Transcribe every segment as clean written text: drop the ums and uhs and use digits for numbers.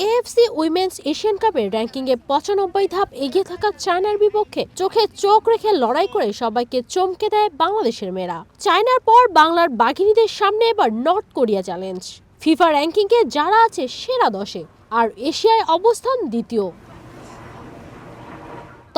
AFC women's Asian কাপের র্যাঙ্কিংয়ে ৯৫ ধাপ এগিয়ে থাকা চায়নার বিপক্ষে চোখে চোখ রেখে লড়াই করে সবাইকে চমকে দেয় বাংলাদেশের মেয়েরা। চায়নার পর বাংলার বাঘিনীদের সামনে এবার নর্থ কোরিয়া চ্যালেঞ্জ। ফিফা র্যাঙ্কিংয়ে যারা আছে সেরা ১০-এ, আর এশিয়ায় অবস্থান দ্বিতীয়।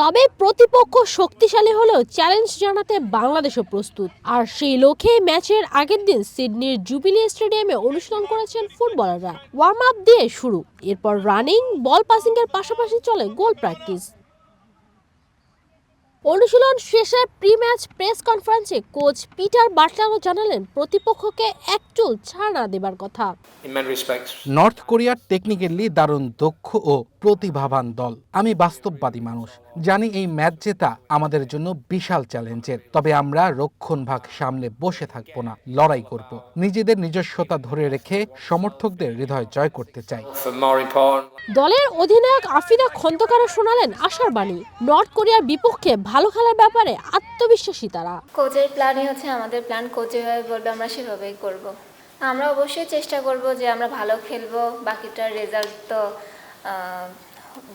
তবে প্রতিপক্ষ শক্তিশালী হলেও চ্যালেঞ্জ জানাতে বাংলাদেশও প্রস্তুত। আর সেই লক্ষ্যে ম্যাচের আগের দিন সিডনির জুবিলি স্টেডিয়ামে অনুশীলন করেছেন ফুটবলাররা। ওয়ার্ম আপ দিয়ে শুরু, এরপর রানিং, বল পাসিং এর পাশাপাশি চলে গোল প্র্যাকটিস। অনুশীলন শেষে প্রি ম্যাচ প্রেস কনফারেন্সে কোচ পিটার বাটলারও জানালেন প্রতিপক্ষকে এক চুল ছাড় না দেবার কথা। নর্থ কোরিয়ার টেকনিক্যালি দারুণ দক্ষ ও প্রতিভাবান দল। আমি বাস্তববাদী মানুষ, জানি এই ম্যাচ জেতা আমাদের জন্য বিশাল চ্যালেঞ্জের। তবে আমরা রক্ষণভাগ সামলে বসে থাকবো না, লড়াই করব। নিজেদের নিজস্বতা ধরে রেখে সমর্থকদের হৃদয় জয় করতে চাই। দলের অধিনায়ক আফিদা খন্দকারও শোনালেন আশার বাণী। নর্থ কোরিয়ার বিপক্ষে ভালো খেলার ব্যাপারে আত্মবিশ্বাসী তারা। কোচের প্ল্যানই হচ্ছে আমাদের প্ল্যান, কোচ যেভাবে বলবে আমরা সেভাবেই করব। আমরা অবশ্যই চেষ্টা করব যে আমরা ভালো খেলবো, বাকিটার রেজাল্ট তো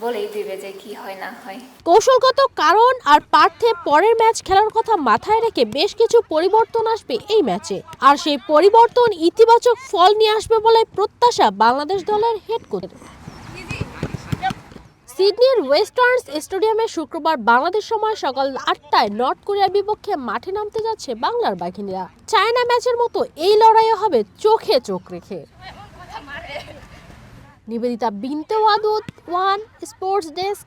বলেই দিবে যে কি হয় না হয়। কৌশলগত কারণ আর পার্থে পরের ম্যাচ খেলার কথা মাথায় রেখে বেশ কিছু পরিবর্তন আসবে এই ম্যাচে। আর সেই পরিবর্তন ইতিবাচক ফল নিয়ে আসবে বলে প্রত্যাশা বাংলাদেশ দলের হেড কোচের। সিডনির ওয়েস্টার্নস স্টেডিয়ামে শুক্রবার বাংলাদেশ সময় সকাল ৮টায় নর্থ কোরিয়ার বিপক্ষে মাঠে নামতে যাচ্ছে বাংলার বাঘিনীরা। চায়না ম্যাচের মতো এই লড়াইও হবে চোখে চোখ রেখে। নিবেদিতা বিনতে ওয়াদুদ, ওয়ান স্পোর্টস ডেস্ক।